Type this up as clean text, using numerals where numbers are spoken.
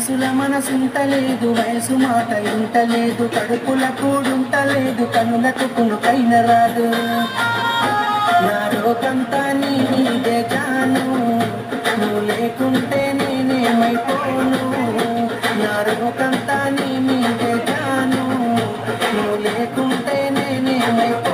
వయసుల మనసుంటలేదు, వయసు మాట ఇంటలేదు, కడుపుల కూడుంటలేదు, కనులకు కునుకైన రాదు. నా రోకంతా నీదే జాను, నువ్వు లేకుంటే నేనేమైపోను. నా రోకంతా నీ మీదే జాను, నువ్వు లేకుంటే నేనేమైపోను.